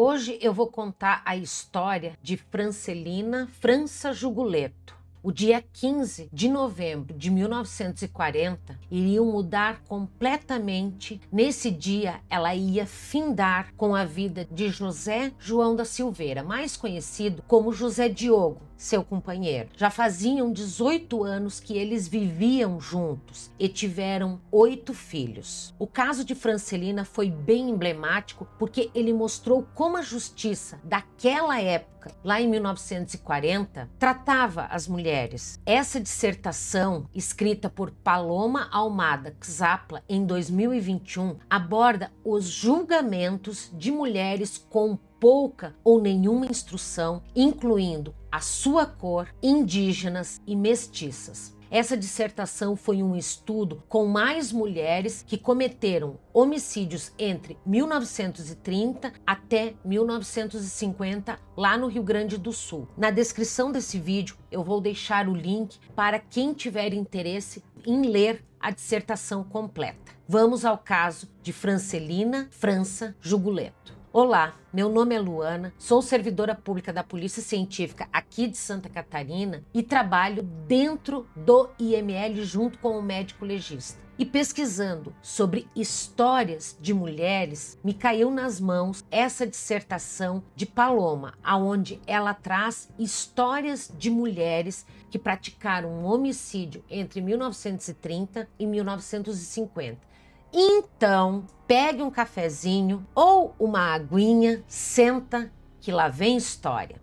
Hoje eu vou contar a história de Francelina França Juguleto. O dia 15 de novembro de 1940 iriam mudar completamente. Nesse dia, ela ia findar com a vida de José João da Silveira, mais conhecido como José Diogo, seu companheiro. Já faziam 18 anos que eles viviam juntos e tiveram 8 filhos. O caso de Francelina foi bem emblemático porque ele mostrou como a justiça daquela época, lá em 1940, tratava as mulheres. Essa dissertação, escrita por Paloma Almada Xapla em 2021, aborda os julgamentos de mulheres com pouca ou nenhuma instrução, incluindo a sua cor, indígenas e mestiças. Essa dissertação foi um estudo com mais mulheres que cometeram homicídios entre 1930 até 1950 lá no Rio Grande do Sul. Na descrição desse vídeo eu vou deixar o link para quem tiver interesse em ler a dissertação completa. Vamos ao caso de Francelina França Juguleto. Olá, meu nome é Luana, sou servidora pública da Polícia Científica aqui de Santa Catarina e trabalho dentro do IML junto com o médico legista. E pesquisando sobre histórias de mulheres, me caiu nas mãos essa dissertação de Paloma, aonde ela traz histórias de mulheres que praticaram um homicídio entre 1930 e 1950. Então, pegue um cafezinho ou uma aguinha, senta que lá vem história.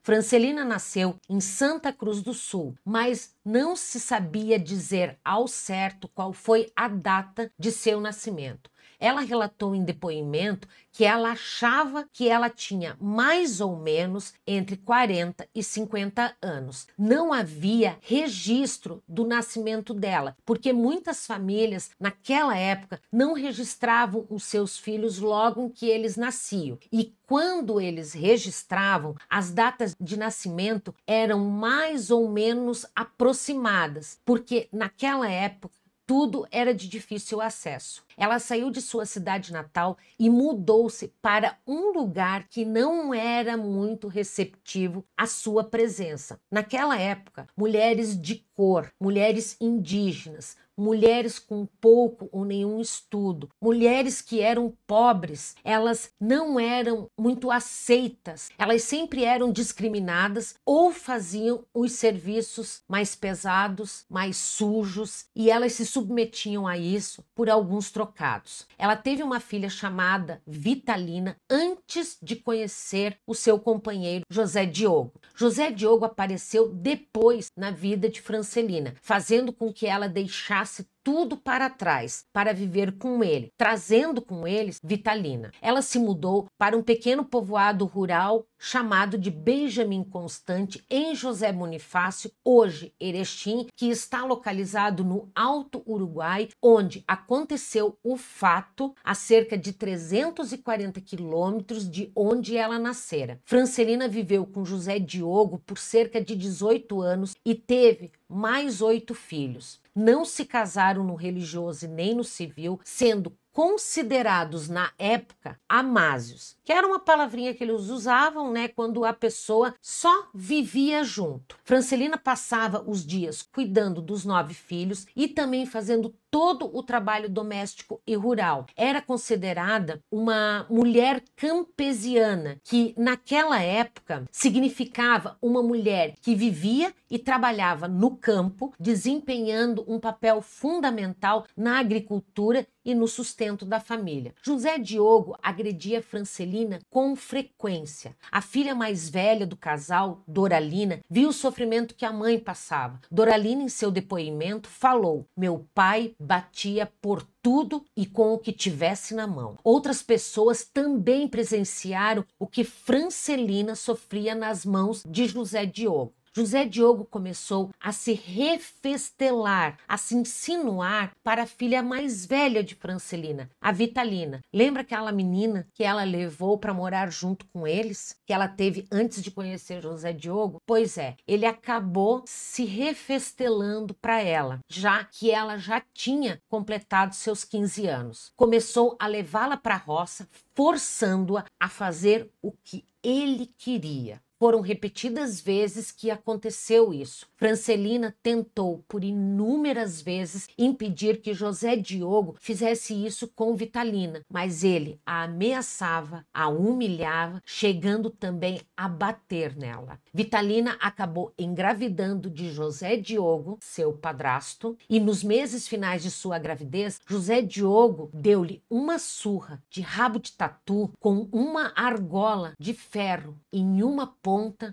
Francelina nasceu em Santa Cruz do Sul, mas não se sabia dizer ao certo qual foi a data de seu nascimento. Ela relatou em depoimento que ela achava que ela tinha mais ou menos entre 40 e 50 anos. Não havia registro do nascimento dela, porque muitas famílias naquela época não registravam os seus filhos logo que eles nasciam. E quando eles registravam, as datas de nascimento eram mais ou menos aproximadas, porque naquela época tudo era de difícil acesso. Ela saiu de sua cidade natal e mudou-se para um lugar que não era muito receptivo à sua presença. Naquela época, mulheres de cor, mulheres indígenas, mulheres com pouco ou nenhum estudo, mulheres que eram pobres, elas não eram muito aceitas, elas sempre eram discriminadas ou faziam os serviços mais pesados, mais sujos, e elas se submetiam a isso por alguns trocados. Ela teve uma filha chamada Vitalina antes de conhecer o seu companheiro José Diogo. José Diogo apareceu depois na vida de Francelina, fazendo com que ela deixasse tudo para trás para viver com ele, trazendo com eles Vitalina. Ela se mudou para um pequeno povoado rural chamado de Benjamin Constante, em José Bonifácio, hoje Erechim, que está localizado no Alto Uruguai, onde aconteceu o fato a cerca de 340 quilômetros de onde ela nascera. Francelina viveu com José Diogo por cerca de 18 anos e teve mais 8 filhos. Não se casaram no religioso e nem no civil, sendo considerados na época amásios, que era uma palavrinha que eles usavam, né, quando a pessoa só vivia junto. Francelina passava os dias cuidando dos 9 filhos e também fazendo todo o trabalho doméstico e rural. Era considerada uma mulher campesiana, que naquela época significava uma mulher que vivia e trabalhava no campo, desempenhando um papel fundamental na agricultura e no sustento da família. José Diogo agredia Francelina com frequência. A filha mais velha do casal, Doralina, viu o sofrimento que a mãe passava. Doralina, em seu depoimento, falou: "Meu pai batia por tudo e com o que tivesse na mão." Outras pessoas também presenciaram o que Francelina sofria nas mãos de José Diogo. José Diogo começou a se refestelar, a se insinuar para a filha mais velha de Francelina, a Vitalina. Lembra aquela menina que ela levou para morar junto com eles, que ela teve antes de conhecer José Diogo? Pois é, ele acabou se refestelando para ela, já que ela já tinha completado seus 15 anos. Começou a levá-la para a roça, forçando-a a fazer o que ele queria. Foram repetidas vezes que aconteceu isso. Francelina tentou por inúmeras vezes impedir que José Diogo fizesse isso com Vitalina, mas ele a ameaçava, a humilhava, chegando também a bater nela. Vitalina acabou engravidando de José Diogo, seu padrasto, e nos meses finais de sua gravidez, José Diogo deu-lhe uma surra de rabo de tatu com uma argola de ferro em uma ponta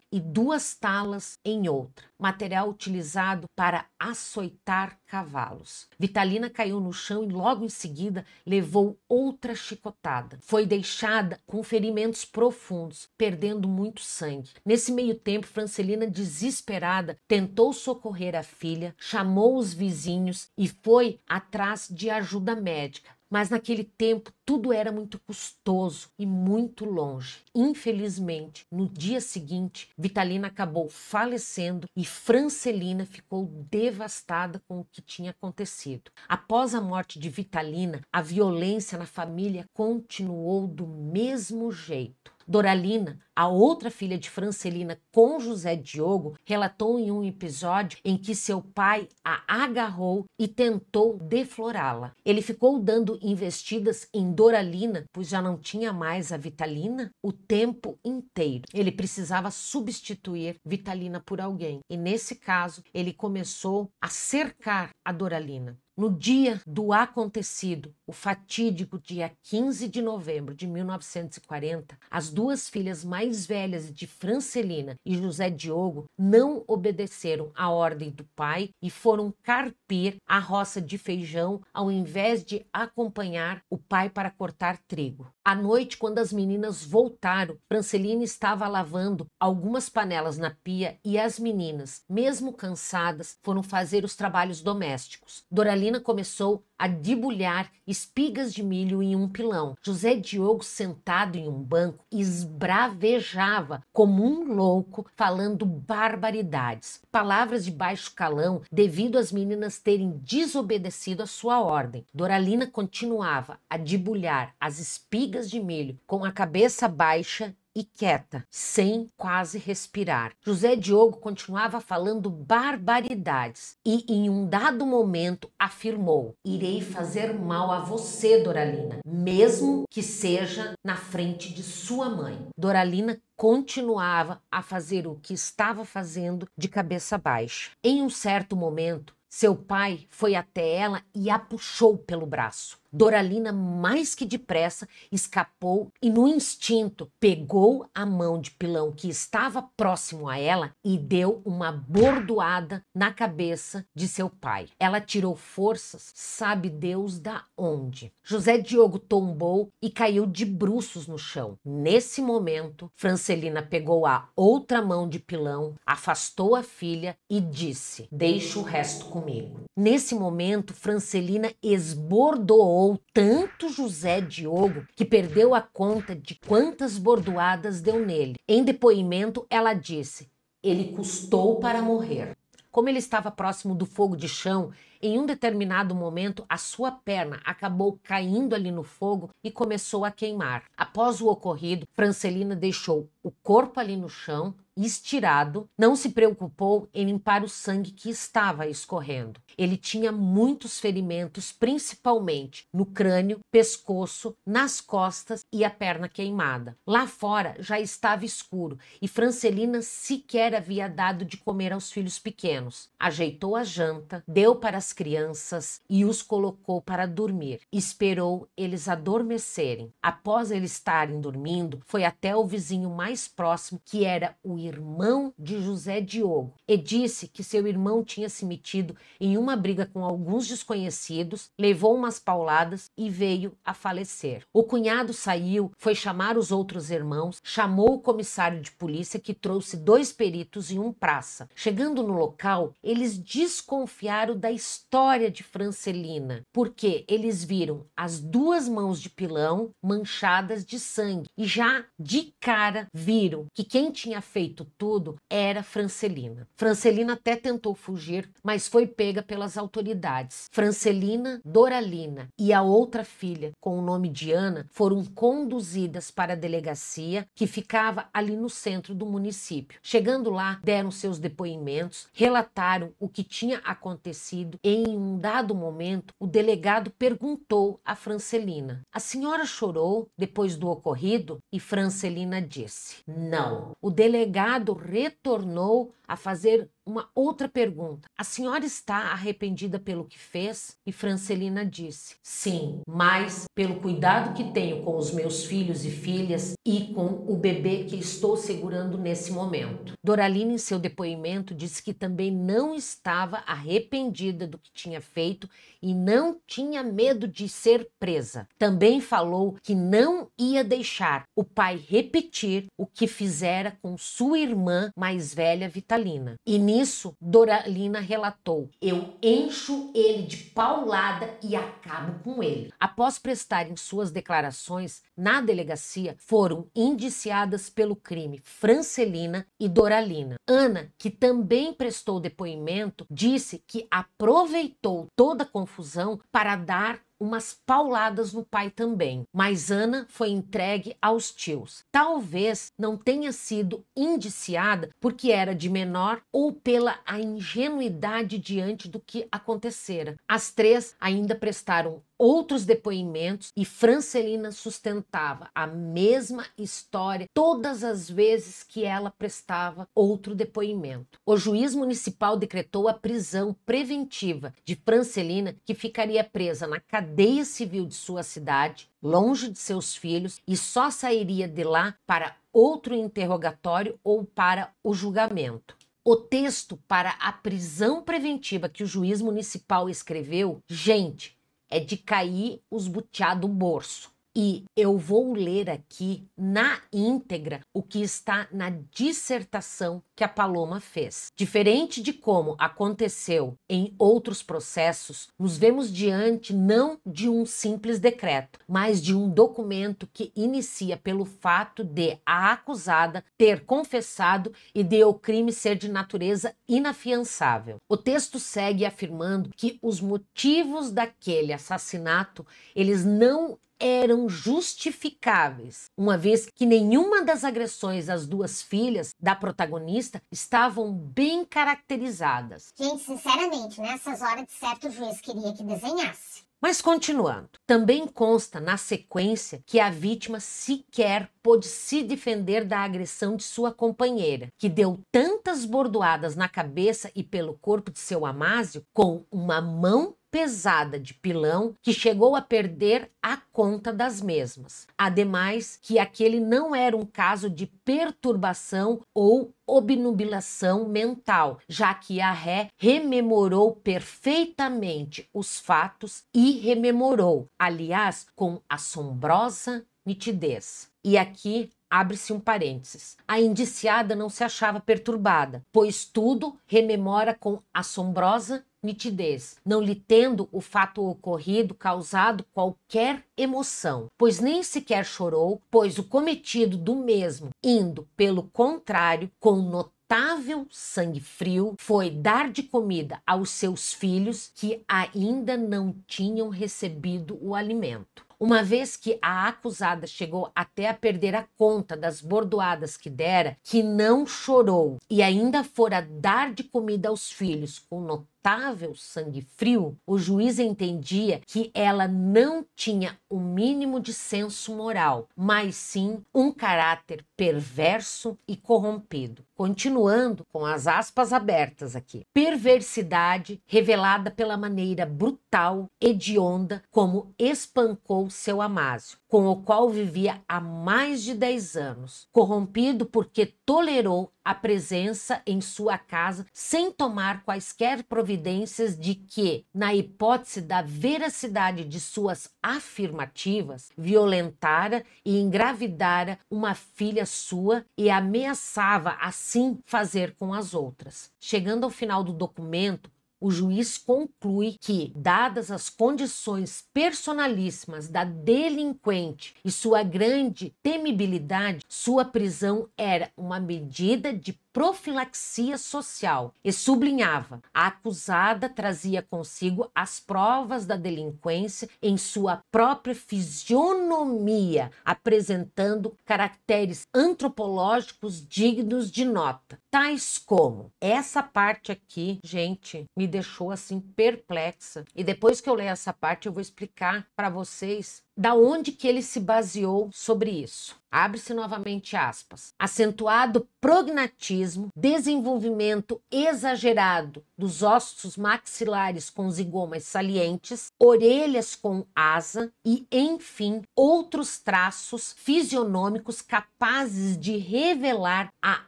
e 2 talas em outra, material utilizado para açoitar cavalos. Vitalina caiu no chão e logo em seguida levou outra chicotada. Foi deixada com ferimentos profundos, perdendo muito sangue. Nesse meio tempo, Francelina, desesperada, tentou socorrer a filha, chamou os vizinhos e foi atrás de ajuda médica. Mas naquele tempo tudo era muito custoso e muito longe. Infelizmente, no dia seguinte, Vitalina acabou falecendo e Francelina ficou devastada com o que tinha acontecido. Após a morte de Vitalina, a violência na família continuou do mesmo jeito. Doralina, a outra filha de Francelina com José Diogo, relatou em um episódio em que seu pai a agarrou e tentou deflorá-la. Ele ficou dando investidas em Doralina, pois já não tinha mais a Vitalina, o tempo inteiro. Ele precisava substituir Vitalina por alguém. E nesse caso, ele começou a cercar a Doralina. No dia do acontecido, o fatídico dia 15 de novembro de 1940, as 2 filhas mais velhas de Francelina e José Diogo não obedeceram à ordem do pai e foram carpir a roça de feijão ao invés de acompanhar o pai para cortar trigo. À noite, quando as meninas voltaram, Francelina estava lavando algumas panelas na pia e as meninas, mesmo cansadas, foram fazer os trabalhos domésticos. Doralina começou a debulhar espigas de milho em um pilão. José Diogo, sentado em um banco, esbravejava como um louco, falando barbaridades, palavras de baixo calão, devido às meninas terem desobedecido a sua ordem. Doralina continuava a debulhar as espigas de milho com a cabeça baixa e quieta, sem quase respirar. José Diogo continuava falando barbaridades e, em um dado momento, afirmou: "Irei fazer mal a você, Doralina, mesmo que seja na frente de sua mãe." Doralina continuava a fazer o que estava fazendo de cabeça baixa. Em um certo momento, seu pai foi até ela e a puxou pelo braço. Doralina, mais que depressa, escapou e, no instinto, pegou a mão de pilão que estava próximo a ela e deu uma bordoada na cabeça de seu pai. Ela tirou forças, sabe Deus da onde. José Diogo tombou e caiu de bruços no chão. Nesse momento, Francelina pegou a outra mão de pilão, afastou a filha e disse: "Deixa o resto comigo." Nesse momento, Francelina esbordoou tanto José Diogo que perdeu a conta de quantas bordoadas deu nele. Em depoimento, ela disse: "Ele custou para morrer." Como ele estava próximo do fogo de chão, em um determinado momento a sua perna acabou caindo ali no fogo e começou a queimar. Após o ocorrido, Francelina deixou o corpo ali no chão, estirado, não se preocupou em limpar o sangue que estava escorrendo. Ele tinha muitos ferimentos, principalmente no crânio, pescoço, nas costas e a perna queimada. Lá fora já estava escuro e Francelina sequer havia dado de comer aos filhos pequenos. Ajeitou a janta, deu para as as crianças e os colocou para dormir. Esperou eles adormecerem. Após eles estarem dormindo, foi até o vizinho mais próximo, que era o irmão de José Diogo, e disse que seu irmão tinha se metido em uma briga com alguns desconhecidos, levou umas pauladas e veio a falecer. O cunhado saiu, foi chamar os outros irmãos, chamou o comissário de polícia, que trouxe 2 peritos e um praça. Chegando no local, eles desconfiaram da história de Francelina, porque eles viram as 2 mãos de pilão manchadas de sangue e já de cara viram que quem tinha feito tudo era Francelina. Francelina até tentou fugir, mas foi pega pelas autoridades. Francelina, Doralina e a outra filha, com o nome de Ana, foram conduzidas para a delegacia, que ficava ali no centro do município. Chegando lá, deram seus depoimentos, relataram o que tinha acontecido e, em um dado momento, o delegado perguntou a Francelina: "A senhora chorou depois do ocorrido?" E Francelina disse: "Não." O delegado retornou a fazer uma outra pergunta: "A senhora está arrependida pelo que fez?" E Francelina disse: "Sim, mas pelo cuidado que tenho com os meus filhos e filhas e com o bebê que estou segurando nesse momento." Doralina, em seu depoimento, disse que também não estava arrependida do que tinha feito e não tinha medo de ser presa. Também falou que não ia deixar o pai repetir o que fizera com sua irmã mais velha, Vitalina. E nisso, Doralina relatou: "Eu encho ele de paulada e acabo com ele." Após prestarem suas declarações na delegacia, foram indiciadas pelo crime Francelina e Doralina. Ana, que também prestou depoimento, disse que aproveitou toda a confusão para dar umas pauladas no pai também, mas Ana foi entregue aos tios. Talvez não tenha sido indiciada porque era de menor ou pela a ingenuidade diante do que acontecera. As 3 ainda prestaram outros depoimentos e Francelina sustentava a mesma história todas as vezes que ela prestava outro depoimento. O juiz municipal decretou a prisão preventiva de Francelina, que ficaria presa na cadeia civil de sua cidade, longe de seus filhos, e só sairia de lá para outro interrogatório ou para o julgamento. O texto para a prisão preventiva que o juiz municipal escreveu, gente, é de cair os butiá do bolso. E eu vou ler aqui na íntegra o que está na dissertação que a Paloma fez. Diferente de como aconteceu em outros processos, nos vemos diante não de um simples decreto, mas de um documento que inicia pelo fato de a acusada ter confessado e de o crime ser de natureza inafiançável. O texto segue afirmando que os motivos daquele assassinato, eles não eram justificáveis, uma vez que nenhuma das agressões às 2 filhas da protagonista estavam bem caracterizadas. Gente, sinceramente, nessas horas de certo o juiz queria que desenhasse. Mas continuando, também consta na sequência que a vítima sequer pôde se defender da agressão de sua companheira, que deu tantas bordoadas na cabeça e pelo corpo de seu Amásio com uma mão pesada de pilão que chegou a perder a conta das mesmas. Ademais, que aquele não era um caso de perturbação ou obnubilação mental, já que a ré rememorou perfeitamente os fatos e rememorou, aliás, com assombrosa nitidez. E aqui abre-se um parênteses. A indiciada não se achava perturbada, pois tudo rememora com assombrosa nitidez, não lhe tendo o fato ocorrido causado qualquer emoção, pois nem sequer chorou, pois o cometido do mesmo, indo pelo contrário, com notável sangue frio, foi dar de comida aos seus filhos que ainda não tinham recebido o alimento. uma vez que a acusada chegou até a perder a conta das bordoadas que dera, que não chorou e ainda fora dar de comida aos filhos com notável sangue frio, o juiz entendia que ela não tinha o mínimo de senso moral, mas sim um caráter perverso e corrompido. Continuando com as aspas abertas aqui. Perversidade revelada pela maneira brutal, hedionda, como espancou seu Amásio, com o qual vivia há mais de 10 anos, corrompido porque tolerou a presença em sua casa sem tomar quaisquer providências de que, na hipótese da veracidade de suas afirmativas, violentara e engravidara uma filha sua e ameaçava assim fazer com as outras. Chegando ao final do documento, o juiz conclui que, dadas as condições personalíssimas da delinquente e sua grande temibilidade, sua prisão era uma medida de profilaxia social e sublinhava: a acusada trazia consigo as provas da delinquência em sua própria fisionomia, apresentando caracteres antropológicos dignos de nota, tais como... Essa parte aqui, gente, me deixou assim perplexa. E depois que eu ler essa parte, eu vou explicar para vocês da onde que ele se baseou sobre isso. Abre-se novamente aspas. Acentuado prognatismo, desenvolvimento exagerado dos ossos maxilares com zigomas salientes, orelhas com asa e, enfim, outros traços fisionômicos capazes de revelar a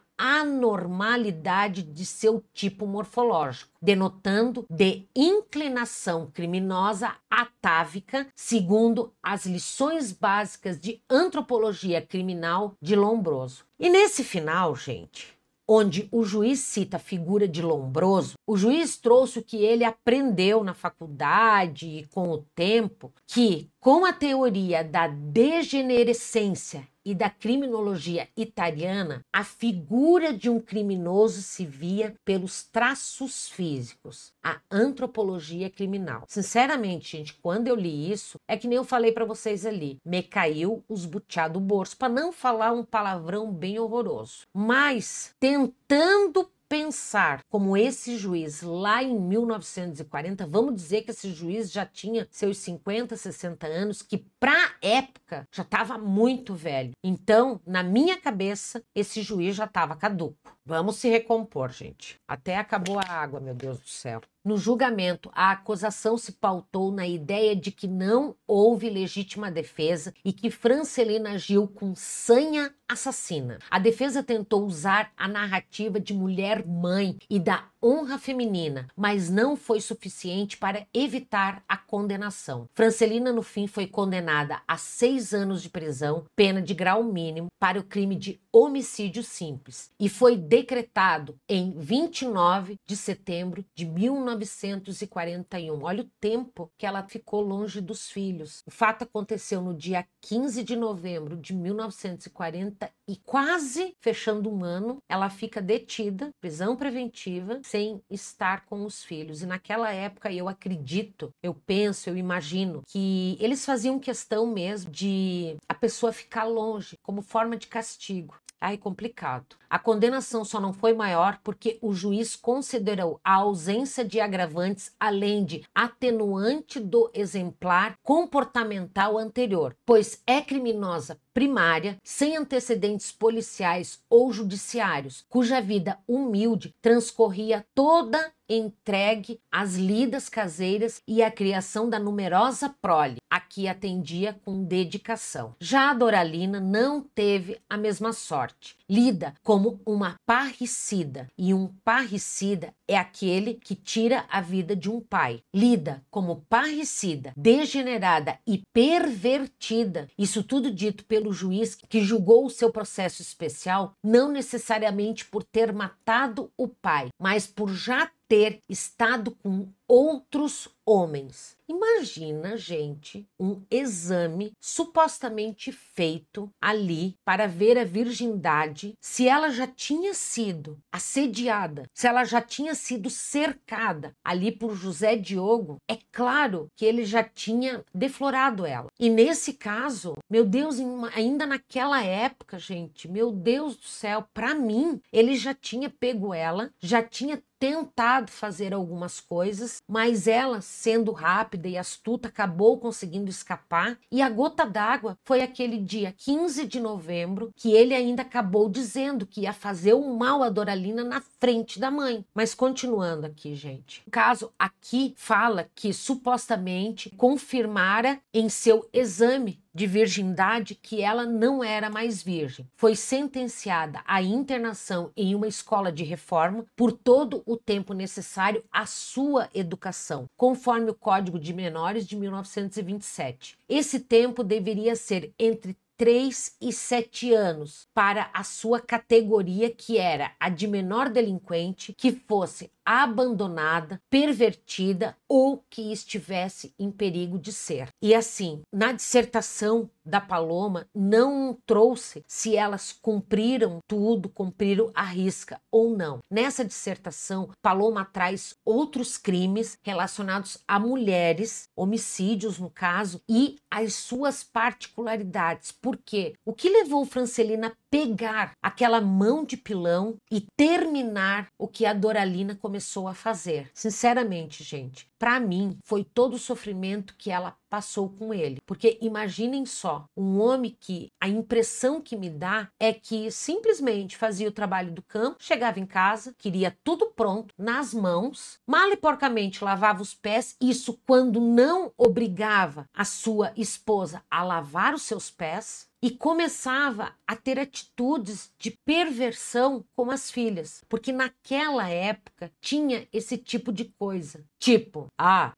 anormalidade de seu tipo morfológico, denotando de inclinação criminosa atávica, segundo as lições básicas de antropologia criminal de Lombroso. E nesse final, gente, onde o juiz cita a figura de Lombroso, o juiz trouxe o que ele aprendeu na faculdade e com o tempo, que com a teoria da degenerescência e da criminologia italiana, a figura de um criminoso se via pelos traços físicos, a antropologia criminal. Sinceramente, gente, quando eu li isso, é que nem eu falei para vocês ali, me caiu os butiá do bolso, para não falar um palavrão bem horroroso. Mas, tentando pensar como esse juiz lá em 1940, vamos dizer que esse juiz já tinha seus 50, 60 anos, que para época já estava muito velho. Então, na minha cabeça, esse juiz já estava caduco. Vamos se recompor, gente. Até acabou a água, meu Deus do céu. No julgamento, a acusação se pautou na ideia de que não houve legítima defesa e que Francelina agiu com sanha assassina. A defesa tentou usar a narrativa de mulher-mãe e da honra feminina, mas não foi suficiente para evitar a condenação. Francelina, no fim, foi condenada a 6 anos de prisão, pena de grau mínimo, para o crime de homicídio simples, e foi decretado em 29 de setembro de 1941. Olha o tempo que ela ficou longe dos filhos. O fato aconteceu no dia 15 de novembro de 1940 e quase fechando um ano, ela fica detida, prisão preventiva, sem estar com os filhos. E naquela época, eu acredito, eu penso, eu imagino que eles faziam questão mesmo de a pessoa ficar longe, como forma de castigo. Ai, complicado. A condenação só não foi maior porque o juiz considerou a ausência de agravantes além de atenuante do exemplar comportamental anterior, pois é criminosa primária, sem antecedentes policiais ou judiciários, cuja vida humilde transcorria toda entregue às lidas caseiras e à criação da numerosa prole, a que atendia com dedicação. Já a Doralina não teve a mesma sorte. Lida como uma parricida, e um parricida é aquele que tira a vida de um pai. Lida como parricida, degenerada e pervertida. Isso tudo dito pelo juiz que julgou o seu processo especial, não necessariamente por ter matado o pai, mas por já ter estado com outros homens. Imagina, gente, um exame supostamente feito ali para ver a virgindade, se ela já tinha sido assediada, se ela já tinha sido cercada ali por José Diogo. É claro que ele já tinha deflorado ela. E nesse caso, meu Deus, ainda naquela época, gente, meu Deus do céu, para mim, ele já tinha pego ela, já tinha tentado fazer algumas coisas, mas ela, sendo rápida e astuta, acabou conseguindo escapar. E a gota d'água foi aquele dia 15 de novembro que ele ainda acabou dizendo que ia fazer o mal a Doralina na frente da mãe. Mas continuando aqui, gente. O caso aqui fala que supostamente confirmara em seu exame de virgindade que ela não era mais virgem. Foi sentenciada à internação em uma escola de reforma por todo o tempo necessário à sua educação, conforme o Código de Menores de 1927. Esse tempo deveria ser entre 3 e 7 anos para a sua categoria, que era a de menor delinquente que fosse abandonada, pervertida ou que estivesse em perigo de ser. E assim, na dissertação da Paloma não trouxe se elas cumpriram tudo, cumpriram a risca ou não. Nessa dissertação, Paloma traz outros crimes relacionados a mulheres, homicídios no caso, e as suas particularidades. Por quê? O que levou Francelina a pegar aquela mão de pilão e terminar o que a Doralina começou a fazer? Sinceramente, gente, para mim foi todo o sofrimento que ela passou com ele. Porque imaginem só, um homem que a impressão que me dá é que simplesmente fazia o trabalho do campo, chegava em casa, queria tudo pronto, nas mãos, mal e porcamente lavava os pés, isso quando não obrigava a sua esposa a lavar os seus pés, e começava a ter atitudes de perversão com as filhas, porque naquela época tinha esse tipo de coisa. Tipo,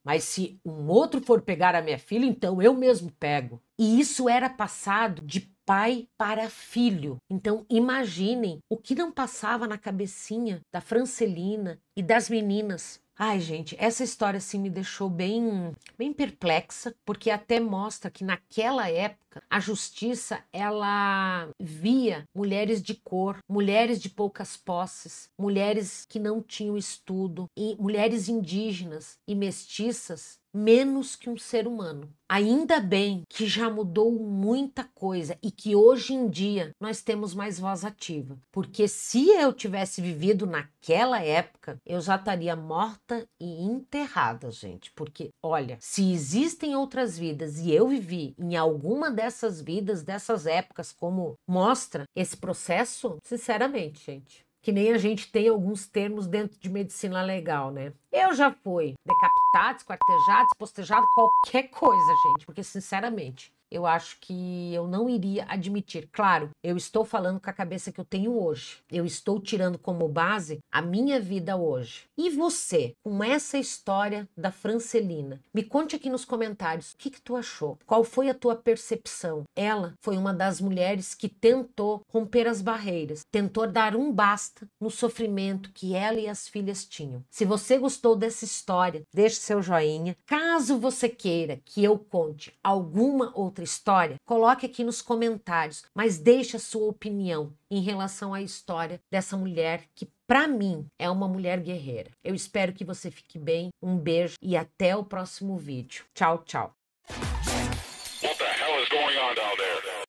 mas se um outro for pegar a minha filha, então eu mesmo pego. E isso era passado de pai para filho. Então imaginem o que não passava na cabecinha da Francelina e das meninas. Ai, gente, essa história assim me deixou bem perplexa, porque até mostra que naquela época a justiça ela via mulheres de cor, mulheres de poucas posses, mulheres que não tinham estudo, e mulheres indígenas e mestiças menos que um ser humano. Ainda bem que já mudou muita coisa e que hoje em dia nós temos mais voz ativa. Porque se eu tivesse vivido naquela época, eu já estaria morta e enterrada, gente. Porque, olha, se existem outras vidas e eu vivi em alguma dessas vidas, dessas épocas, como mostra esse processo, sinceramente, gente, que nem a gente tem alguns termos dentro de medicina legal, né? Eu já fui decapitado, esquartejado, espostejado, qualquer coisa, gente. Porque, sinceramente, eu acho que eu não iria admitir. Claro, eu estou falando com a cabeça que eu tenho hoje. Eu estou tirando como base a minha vida hoje. E você, com essa história da Francelina? Me conte aqui nos comentários o que tu achou. Qual foi a tua percepção? Ela foi uma das mulheres que tentou romper as barreiras. Tentou dar um basta no sofrimento que ela e as filhas tinham. Se você gostou dessa história, deixe seu joinha. Caso você queira que eu conte alguma outra história, coloque aqui nos comentários, mas deixe a sua opinião em relação à história dessa mulher que, para mim, é uma mulher guerreira. Eu espero que você fique bem, um beijo e até o próximo vídeo. Tchau, tchau!